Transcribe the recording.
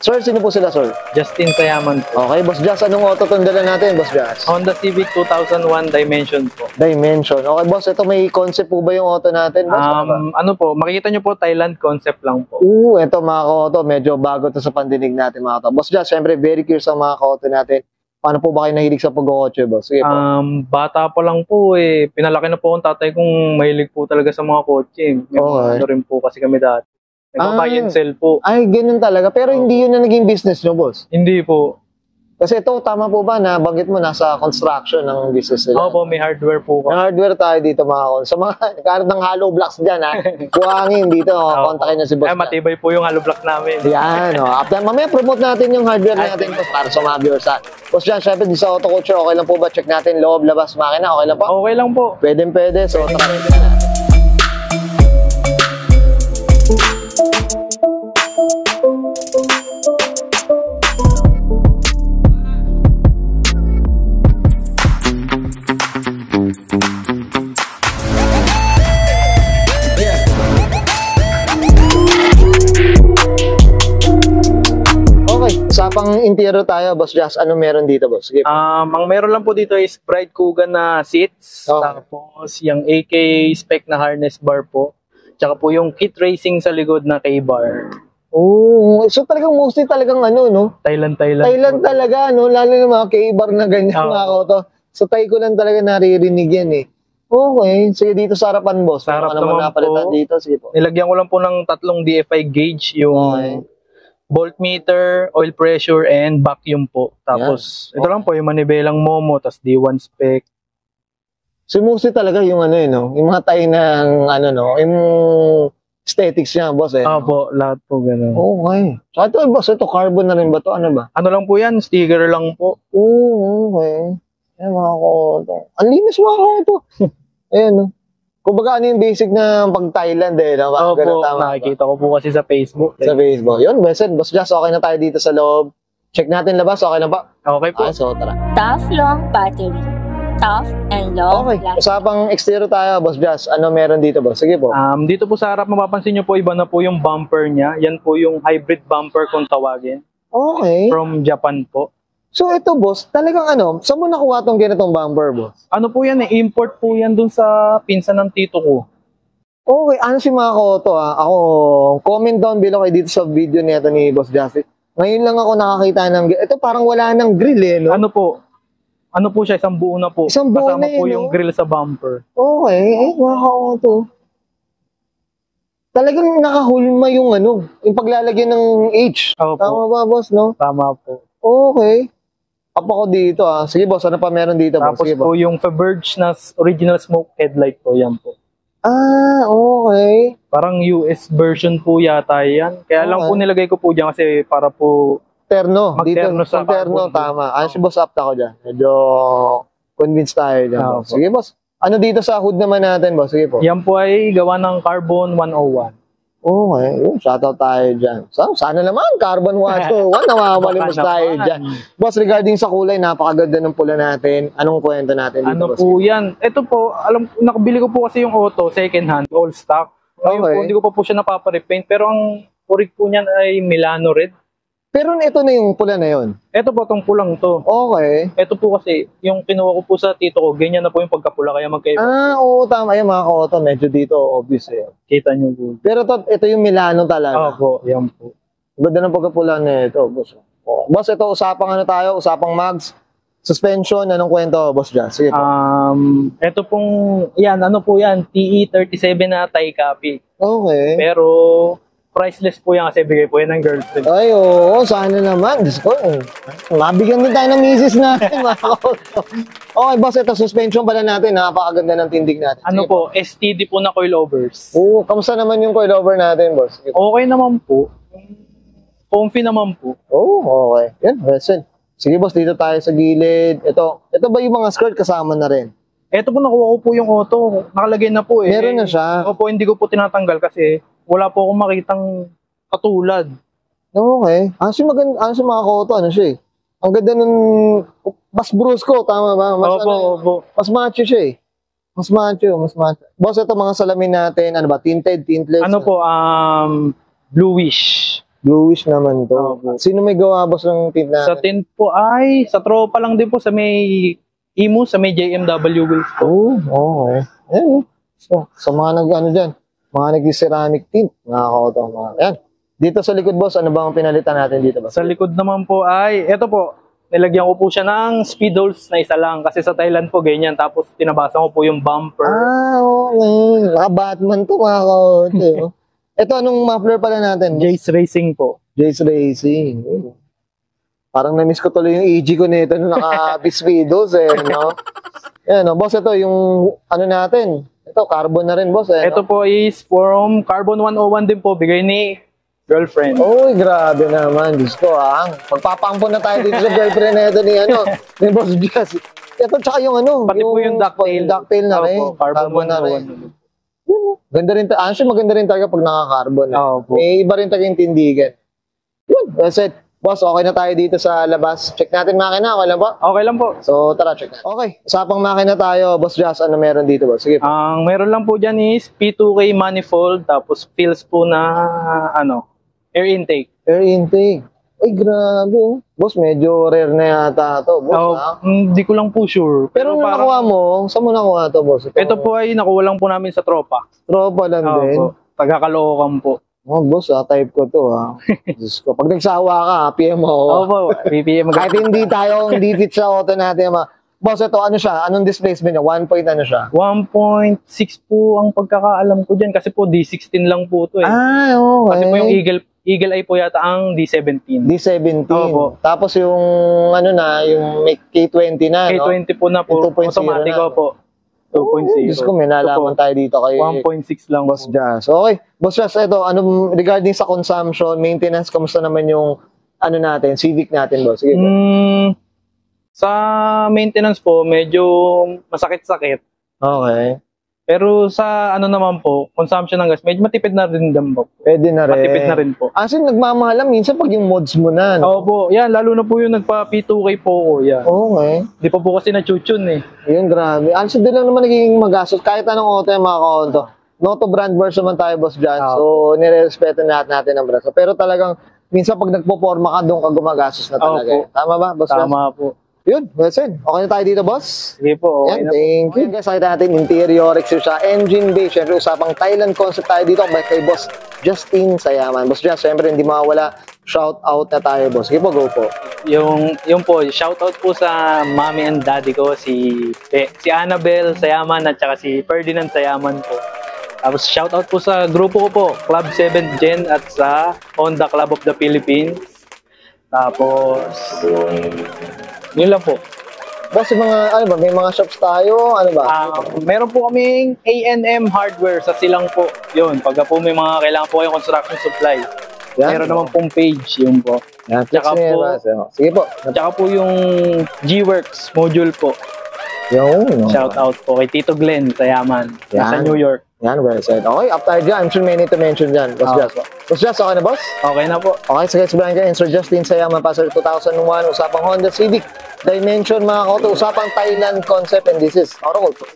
Sir, sino po sila, sir? Justin Sayaman po. Okay, Boss Jazz, anong auto itong dala natin, Boss Jazz? Honda Civic 2001 Dimension po. Dimension. Okay, boss, ito may concept po ba yung auto natin, boss? Ano po, makikita nyo po, Thailand concept lang po. Ito mga auto, medyo bago to sa pandinig natin, mga auto. Boss Jazz, syempre, very curious sa mga auto natin. Paano po ba kayo nahilig sa pag-kotse, boss? Sige po. Bata pa lang po eh. Pinalaki na po ang tatay kong mahilig po talaga sa mga kotse. May ano rin po kasi kami dati. Nag-buy and sell po. Ay, ganun talaga. Pero hindi yun na naging business nyo, boss? Hindi po. Kasi ito, tama po ba na banggit mo nasa construction ng business nila? Opo, may hardware po. May hardware tayo dito, mga kon. Sa mga nagkaroon ng hollow blocks dyan, ha? Buhangin dito, kontakin nyo si boss. Ay, matibay po yung hollow block namin. Yan, mamaya promote natin yung hardware natin para sa mga viewers, ha? Boss Jan, syempre, di sa auto culture, okay lang po ba? Check natin loob, labas, makina, okay lang po? Okay lang po. Pwede. So, usapang interior tayo, Boss Jazz. Ano meron dito, boss? Sige. Ang meron lang po dito is Bright Kuga na seats. Tapos yung AK spec na harness bar po. Tsaka po yung kit racing sa likod na K-bar. So talagang mostly talagang ano, no? Thailand talaga, no? Lalo yung mga K-bar na ganyan, mga auto. So tayo ko lang talaga naririnig yan, eh. Okay. Sige, dito sa harapan, boss. Sa harap naman napalitan dito. Sige po. Nilagyan ko lang po ng 3 DFI gauge yung voltmeter, oil pressure, and vacuum po. Tapos, ito lang po, yung manibelang Momo, tapos D1 spec. So, mostly talaga yung ano, no? Yung mga tayo ng, ano, no? Yung aesthetics niya, boss, eh. Opo, lahat po gano'n. Okay. So, ito, boss, ito, carbon na rin ba ito? Ano ba? Ano lang po yan? Sticker lang po. Okay. Ayan, mga koto. Ang linis, mga koto. Ayan, no? Kumbaga, ano yung basic na pag-Thailand, eh, no? Opo, nakikita ko po kasi sa Facebook. Sa Facebook. Yun, Boss Jazz, okay na tayo dito sa loob. Check natin labas, okay na ba? Okay po. So, tara. Tough long battery. Tough and long Okay, usapang exterior tayo, Boss Jazz. Ano meron dito, boss? Sige po. Dito po sa harap, mapapansin nyo po, iba na po yung bumper niya. Yan po yung hybrid bumper kung tawagin. Okay. From Japan po. So ito, boss, talagang ano, saan mo nakuha tong ganitong bumper, boss? Ano po yan eh, import po yan dun sa pinsan ng tito ko. Okay, ano si mga koto, ha? Ako, comment down below kayo dito sa video nito ni Boss Jazzy. Ngayon lang ako nakakita ng, ito parang wala ng grill, eh, no? Ano po siya, isang buo na po. Isang buo kasama na po no? yung grill sa bumper. Okay, mga koto. Talagang nakahulma yung ano, yung paglalagyan ng H. Tama ba, boss, no? Tama po. Okay. Ako dito, ah. Sige, boss, ano pa meron dito? Tapos sige, po yung Faberge na original smoke headlight po, yan po. Okay. Parang US version po yata yan. Kaya lang po nilagay ko po dyan kasi para po terno. Magterno dito, sa terno, tama. Si boss, apta ko dyan. Medyo convinced tayo dyan. Boss. Sige, boss. Ano dito sa hood naman natin, boss? Sige po. Yan po ay gawa ng Carbon 101. Okay. Shoutout tayo dyan. Sana naman, Carbon 101. Namamalimos tayo dyan. Boss, regarding sa kulay, napakaganda ng pula natin. Anong kwento natin dito, ano boss? po yan? Ito po, nakabili ko po kasi yung auto, second hand, all stock. Ngayon po, hindi ko pa po siya napaparepaint. Pero ang purik po niyan ay Milano Red. Pero ito na yung pula na yun? Ito po, itong pulang to. Okay. Ito po kasi, yung kinuha ko po sa tito ko, ganyan na po yung pagkapula, kaya magkaiba. Oo, tama. Yung mga koto, medyo dito, obvious eh. Kita nyo po. Pero ito yung Milano talaga. Opo, yan po. Ganda ng pagkapula na ito, boss. Boss, ito, usapang ano tayo, usapang mags. Suspension, anong kwento, Boss Jazz? Sige po. Ito pong, yan, ano po yan, TE37 na Thai copy. Okay. Pero, priceless po yan kasi bigay po yan ng girlfriend. Ay, oo, sana naman. Diyos ko, mabigyan din tayo ng misis natin, mga koto. Okay, boss, ito, suspension pala natin. Napakaganda ng tindig natin. Ano po, STD po na coilovers. Oo, kamusta naman yung coilover natin, boss? Okay naman po. Comfy naman po. Oo, okay. Yan, listen. Sige, boss, dito tayo sa gilid. Ito ba yung mga skirt kasama na rin? Ito po, nakuha ko po yung auto. Nakalagay na po eh. Meron na siya? Ako po, hindi ko po tinatanggal kasi wala po akong makitang katulad. Okay. Kasi maganda, mga koto, ano siya eh. Ang ganda nun, mas brusco, tama ba? Mas, opo. Mas macho siya eh. Mas macho. Boss, ito mga salamin natin, ano ba? Tinted, tintless? Ano po, bluish. Bluish naman to. Opo. Sino may gawa boss ng tint na? Sa tint po ay, sa tropa lang din po sa may Imo, sa may JMW wheels po. Oh, okay. Ayan. So, sa mga nag-ano dyan, mga nag-ceramic tint, mga kauto. Ayan. Dito sa likod boss, ano ba ang pinalitan natin dito boss? Sa likod naman po ay, eto po, nilagyan ko po siya ng speed holes na isa lang. Kasi sa Thailand po ganyan. Tapos tinabasan ko po yung bumper. Okay. Mga Batman to, mga kauto. Ito, anong muffler pala natin? Jace Racing po. Jace Racing. Parang na-miss ko tuloy yung EG ko nito nung naka-Bispeedos no? Yan, no? Boss, ito yung ano natin. Ito, carbon na rin, boss. Ito no? po is from Carbon 101 din po. Bigay ni girlfriend. Uy, grabe naman. Diyos ko, magpapampo na tayo dito sa girlfriend na ito ni Boss Jazz. Ito, tsaka yung ano. Pati po yung ducktail. Ducktail na rin. Opo, Carbon na 101. rin. Ganda rin. Actually, maganda rin talaga pag naka-carbon. Opo. May iba rin talaga yung tindigan. Yun, that's it. Boss, okay na tayo dito sa labas. Check natin makina, okay lang po? Okay lang po. So, tara, check natin. Okay, usapang makina tayo. Boss Jazz, ano meron dito, boss? Sige po. Ang meron lang po dyan is P2K manifold, tapos fills po na air intake. Air intake. Ay, grabe. Boss, medyo rare na yata to, boss. Hindi ko lang po sure. Pero nung nakuha mo, saan mo nakuha to, boss? Ito po ay nakuha lang po namin sa tropa. Tropa lang din. Po. Taga-Caloocan po. Boss, type ko to, Diyos ko. Pag nagsawa ka, PM mo ako. Opo, PPM. Kahit hindi fit sa auto natin, boss, ito, ano siya? Anong displacement niya? 1 point ano siya? 1.6 po ang pagkakaalam ko dyan kasi po D16 lang po to eh. Okay. Kasi po yung Eagle Eye po yata ang D17. D17. Opo. Tapos yung yung may K20 na, no? K20 po na po. Yung 2.0 automatic na. po. 2.0. Diyos ko, may nalaman tayo dito kay 1.6 lang Boss po. Jazz. Okay. Boss Jazz, ito, regarding sa consumption, maintenance, kamusta naman yung natin, Civic natin, boss? Sige po. Sa maintenance po, medyo masakit-sakit. Okay. Pero sa naman po, consumption ng gas, medyo matipid na rin din po. Pwede na rin. Matipid na rin po. Kasi nagmamahalan minsan pag yung mods mo na. No? Opo, yan, lalo na po yung nagpa P2K po ko, yan. Okay. Di pa po kasi na-tune eh. Yun, grabe. Kasi doon lang naman nagiging magastos. Kahit anong auto yung mga kaunto. Noto brand version man tayo, Boss John. So, nire-respeto natin ang brand. Pero talagang, minsan pag nagpo-forma ka, doon ka gumagastos na talaga. Opo. Tama ba, Boss John? Tama po. Yun, that's it. Okay na tayo dito, boss? Sige po, okay Yan, na po. thank you. Guys, nakita natin interior, exterior, engine bay. Siyempre, usapang Thailand concept tayo dito kay Boss Justin Sayaman. Boss Justin, siyempre, hindi mawala. Shout out na tayo, boss. Sige po, go po. Yung po, shout out po sa mommy and daddy ko, si Annabel Sayaman at saka si Ferdinand Sayaman po. Tapos shout out po sa grupo ko po, Club 7th Gen at sa Honda Club of the Philippines. Tapos, yun lang po. Boss, yung mga, may mga shops tayo, Meron po kaming A&M Hardware sa Silang po. Yun, pagka po may mga kailangan po kayong construction supply. Yan. Meron naman pong page, yun po. Yan, Tsaka flex niya, po- boss. Sige po. Tsaka po yung G-Works module po. Yung, Shout out po kay Tito Glenn Sayaman sa Yan. New York. Yan, well said. Okay, up tayo dyan. I'm sure may need to mention dyan. Boss Jazz. Boss Jazz, okay na, boss? Okay na po. Okay, so guys, Brian and Sir Justin Sayaman, Passer 2001, usapang Honda Civic Dimension, mga kauto, usapang Thailand concept, and this is Autoculture.